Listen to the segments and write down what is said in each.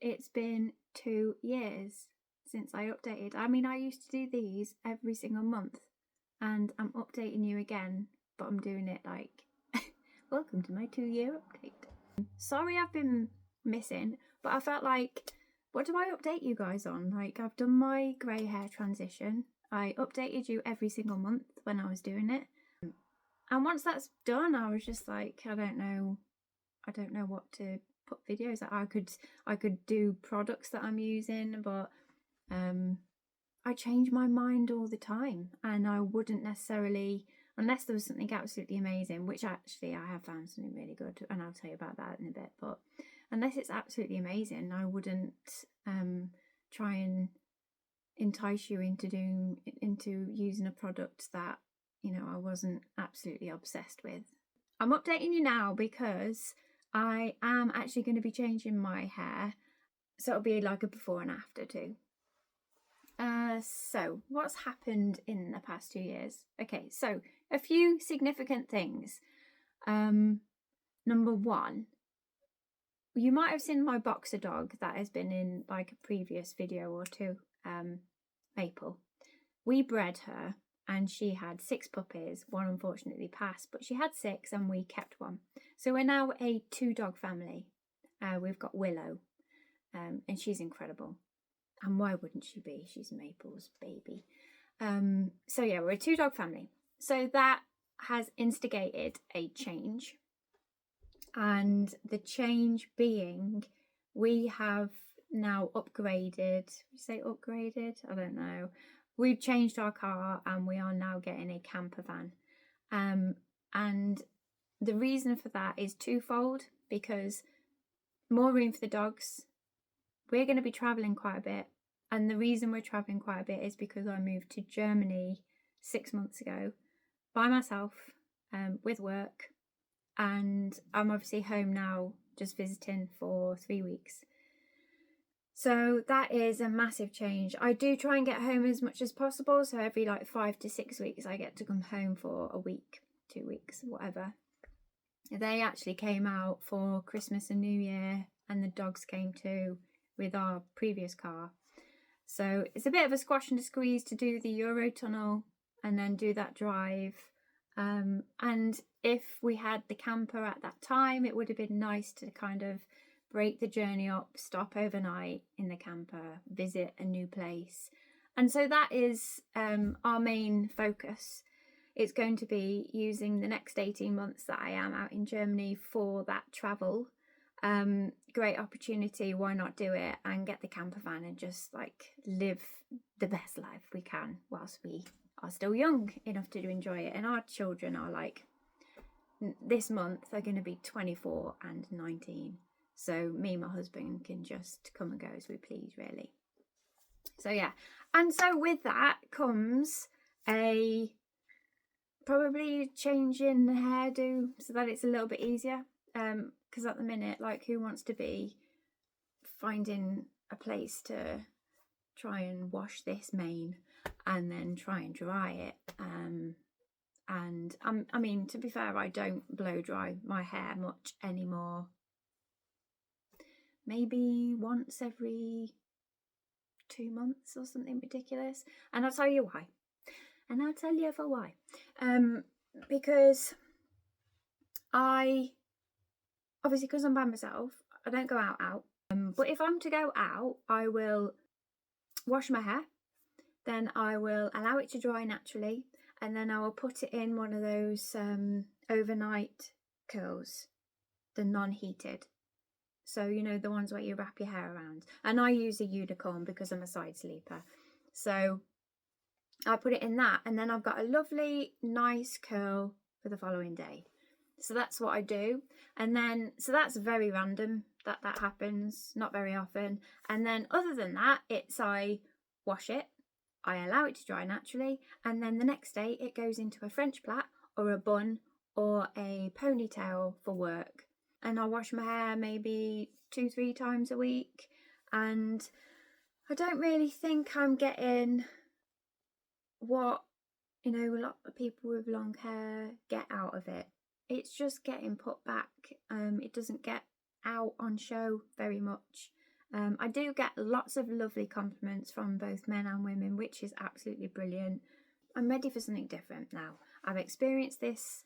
it's been 2 years since I updated. I mean, I used to do these every single month, and I'm updating you again, but I'm doing it like, welcome to my 2-year update. Sorry I've been missing, but I felt like, what do I update you guys on? Like, I've done my grey hair transition. I updated you every single month when I was doing it. And once that's done, I was just like, I don't know what to put videos that I could do products that I'm using, but I change my mind all the time, and I wouldn't necessarily, unless there was something absolutely amazing, which actually I have found something really good, and I'll tell you about that in a bit, but unless it's absolutely amazing, I wouldn't try and entice you into using a product that, you know, I wasn't absolutely obsessed with. I'm updating you now because I am actually going to be changing my hair, so it'll be like a before and after too. So what's happened in the past 2 years? Okay, so a few significant things. Number one, you might have seen my boxer dog that has been in like a previous video or two, Maple. We bred her and she had 6 puppies. One unfortunately passed, but she had 6 and we kept one. So we're now a 2-dog family. We've got Willow, and she's incredible. And why wouldn't she be? She's Maple's baby. So yeah, we're a 2-dog family. So that has instigated a change. And the change being, we have now upgraded. You say upgraded? I don't know. We've changed our car and we are now getting a camper van. And the reason for that is twofold, because more room for the dogs. We're going to be traveling quite a bit. And the reason we're traveling quite a bit is because I moved to Germany 6 months ago by myself, with work. And I'm obviously home now, just visiting for 3 weeks. So that is a massive change. I do try and get home as much as possible. So every like 5 to 6 weeks, I get to come home for a week, 2 weeks, whatever. They actually came out for Christmas and New Year, and the dogs came too with our previous car. So it's a bit of a squash and a squeeze to do the Eurotunnel and then do that drive. And if we had the camper at that time, it would have been nice to kind of break the journey up, stop overnight in the camper, visit a new place. And so that is our main focus. It's going to be using the next 18 months that I am out in Germany for that travel. Great opportunity, why not do it and get the camper van and just like live the best life we can whilst we are still young enough to enjoy it. And our children are like, this month they're going to be 24 and 19, so me and my husband can just come and go as we please, really. So yeah, and so with that comes a probably change in the hairdo so that it's a little bit easier, because at the minute, like, who wants to be finding a place to try and wash this mane and then try and dry it? And I mean, to be fair, I don't blow dry my hair much anymore. Maybe once every 2 months or something ridiculous. And I'll tell you why. And I'll tell you for why. Because obviously, because I'm by myself, I don't go out. But if I'm to go out, I will wash my hair. Then I will allow it to dry naturally. And then I will put it in one of those overnight curls, the non-heated. So, you know, the ones where you wrap your hair around. And I use a unicorn because I'm a side sleeper. So I put it in that, and then I've got a lovely, nice curl for the following day. So that's what I do. And then, so that's very random that happens, not very often. And then other than that, it's I wash it, I allow it to dry naturally, and then the next day it goes into a French plait or a bun or a ponytail for work. And I wash my hair maybe 2-3 times a week. And I don't really think I'm getting what, you know, a lot of people with long hair get out of it. It's just getting put back. It doesn't get out on show very much. I do get lots of lovely compliments from both men and women, which is absolutely brilliant. I'm ready for something different now. I've experienced this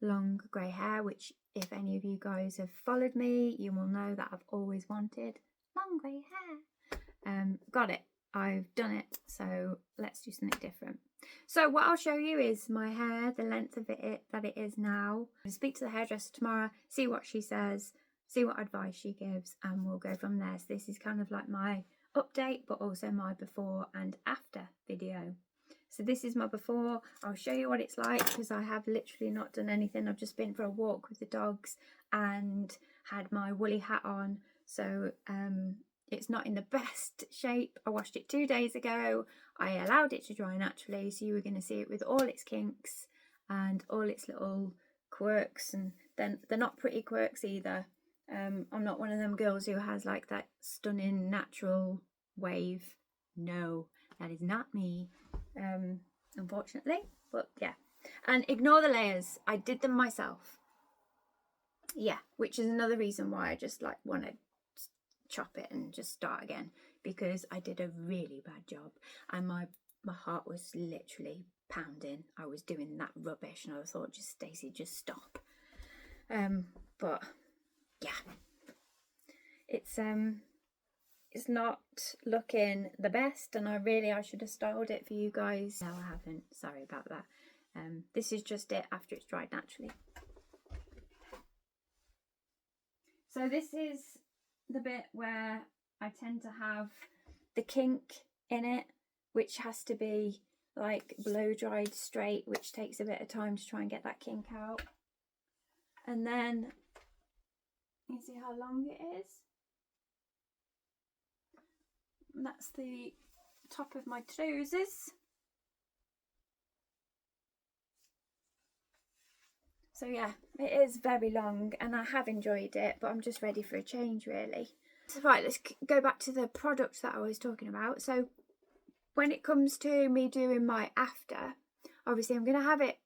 long grey hair, which if any of you guys have followed me, you will know that I've always wanted long grey hair. Got it. I've done it. So let's do something different. So what I'll show you is my hair, the length of it that it is now. I'll speak to the hairdresser tomorrow, see what she says, see what advice she gives, and we'll go from there. So this is kind of like my update, but also my before and after video. So this is my before. I'll show you what it's like because I have literally not done anything. I've just been for a walk with the dogs and had my woolly hat on. So it's not in the best shape. I washed it 2 days ago. I allowed it to dry naturally, so you were going to see it with all its kinks and all its little quirks, and then they're not pretty quirks either. I'm not one of them girls who has like that stunning natural wave. No, that is not me, unfortunately. But yeah, and ignore the layers. I did them myself. Yeah, which is another reason why I just like want to chop it and just start again, because I did a really bad job and my heart was literally pounding. I was doing that rubbish and I thought, just Stacey, just stop. But yeah, it's not looking the best, and I should have styled it for you guys. No, I haven't. Sorry about that. This is just it after it's dried naturally. So this is the bit where I tend to have the kink in it, which has to be like blow dried straight, which takes a bit of time to try and get that kink out. And then you see how long it is? And that's the top of my trousers. So yeah, it is very long and I have enjoyed it, but I'm just ready for a change really. So right, let's go back to the product that I was talking about. So when it comes to me doing my after, obviously I'm going to have it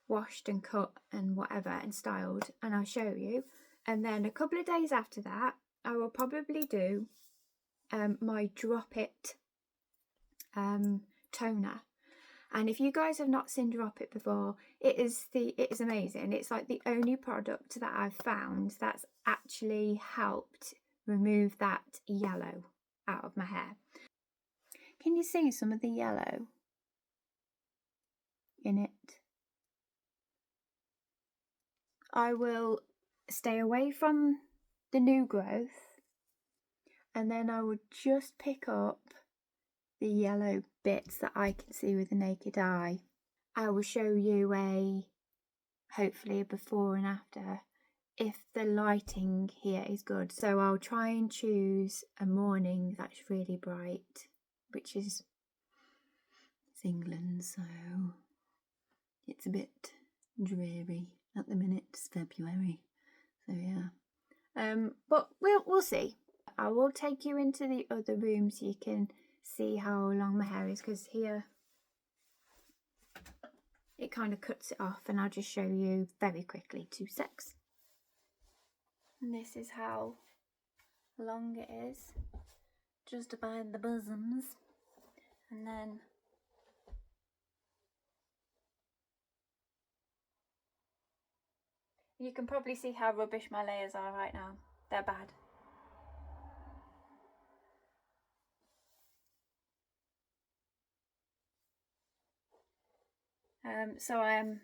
washed and cut and whatever and styled, and I'll show you. And then a couple of days after that, I will probably do my Drop It toner. And if you guys have not seen Drop It before, it is amazing. It's like the only product that I've found that's actually helped remove that yellow out of my hair. Can you see some of the yellow in it? I will stay away from the new growth, and then I would just pick up the yellow bits that I can see with the naked eye. I will show you hopefully a before and after if the lighting here is good. So I'll try and choose a morning that's really bright, which is England, so it's a bit dreary at the minute. It's February, so yeah. But we'll see. I will take you into the other room so you can see how long my hair is, because here it kind of cuts it off, and I'll just show you very quickly. 2 secs. And this is how long it is, just about the bosoms, and then you can probably see how rubbish my layers are right now. They're bad. So I'm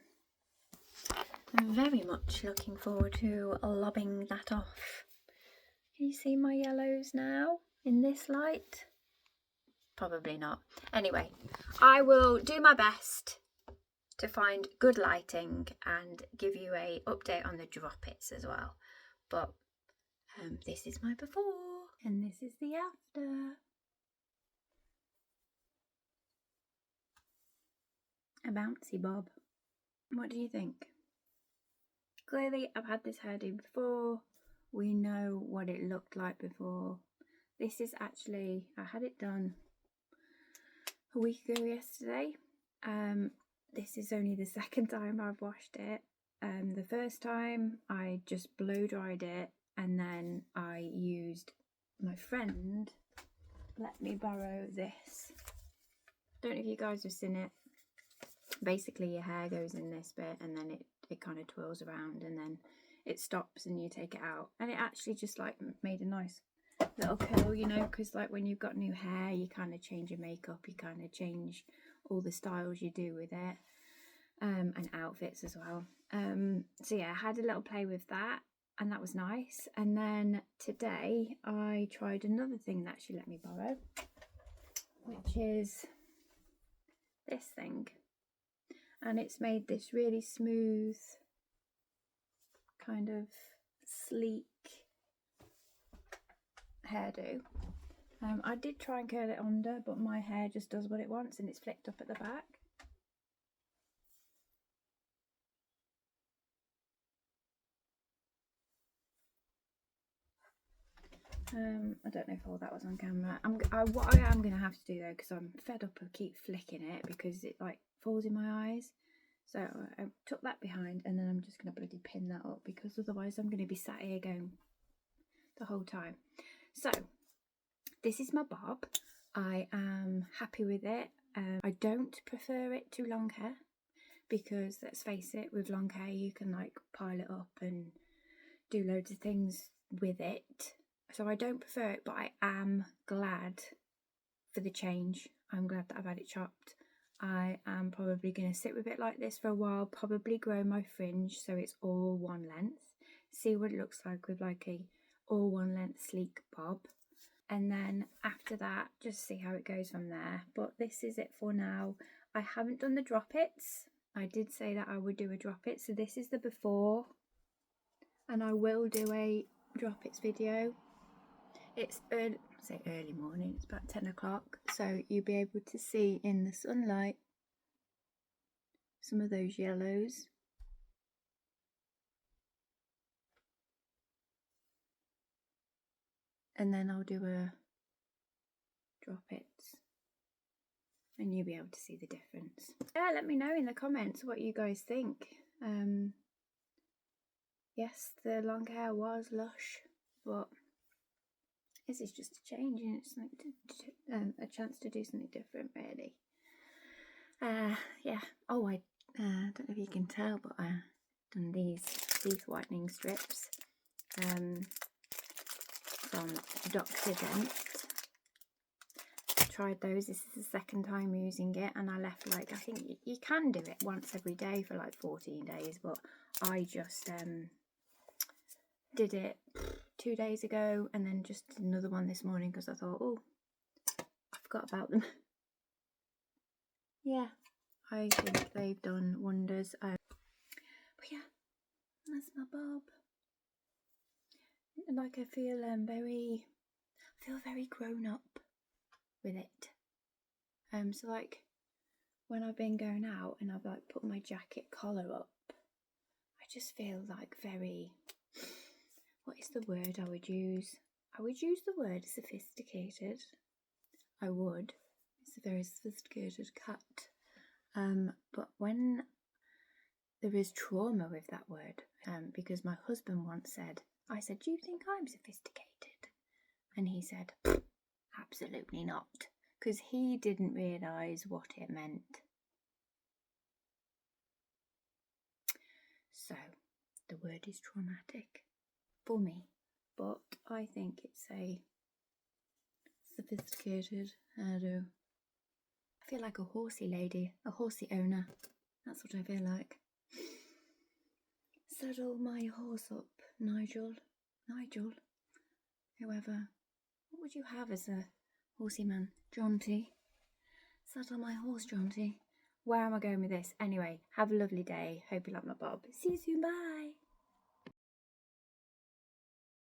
very much looking forward to lobbing that off. Can you see my yellows now in this light? Probably not. Anyway, I will do my best to find good lighting and give you a update on the Drop Its as well. But this is my before and this is the after. A bouncy bob. What do you think? Clearly I've had this hairdo before. We know what it looked like before. This is actually, I had it done a week ago yesterday. This is only the second time I've washed it. The first time I just blow dried it, and then I used my friend let me borrow this. Don't know if you guys have seen it. Basically your hair goes in this bit and then it kind of twirls around and then it stops and you take it out, and it actually just like made a nice little curl, you know, because like when you've got new hair you kind of change your makeup, you kind of change all the styles you do with it, and outfits as well. So yeah, I had a little play with that and that was nice. And then today I tried another thing that she let me borrow, which is this thing, and it's made this really smooth kind of sleek hairdo. I did try and curl it under, but my hair just does what it wants and it's flicked up at the back. I don't know if all that was on camera. What I am going to have to do though, because I'm fed up of keep flicking it because it like falls in my eyes. So I took that behind and then I'm just going to bloody pin that up, because otherwise I'm going to be sat here going the whole time. So this is my bob. I am happy with it. I don't prefer it to long hair because, let's face it, with long hair you can like pile it up and do loads of things with it. So I don't prefer it, but I am glad for the change. I'm glad that I've had it chopped. I am probably going to sit with it like this for a while, probably grow my fringe so it's all one length, see what it looks like with like a all one length sleek bob, and then after that just see how it goes from there. But this is it for now. I haven't done the drop its. I did say that I would do a drop it, so this is the before, and I will do a drop its video. It's early morning, it's about 10 o'clock, so you'll be able to see in the sunlight some of those yellows. And then I'll do a drop its and you'll be able to see the difference. Yeah, let me know in the comments what you guys think. Yes, the long hair was lush, but this is just a change and it's like a chance to do something different, really. Yeah. Oh, I don't know if you can tell, but I've done these teeth whitening strips from Dr. Dent. Tried those. This is the second time using it, and I left like, I think you can do it once every day for like 14 days, but I just did it 2 days ago and then just did another one this morning because I thought, oh, I forgot about them. Yeah, I think they've done wonders. But yeah, that's my bob. Like I feel very grown up with it. So like when I've been going out and I've like put my jacket collar up, I just feel like very, what is the word I would use? I would use the word sophisticated. I would. It's a very sophisticated cut. But when there is trauma with that word, because my husband once said, I said, do you think I'm sophisticated? And he said, absolutely not, because he didn't realise what it meant. So the word is traumatic for me, but I think it's a sophisticated hairdo. I feel like a horsey lady, a horsey owner. That's what I feel like. Saddle my horse up, Nigel, whoever. What would you have as a horsey man? Jaunty. Saddle my horse, Jaunty. Where am I going with this? Anyway, have a lovely day. Hope you like my bob. See you soon. Bye.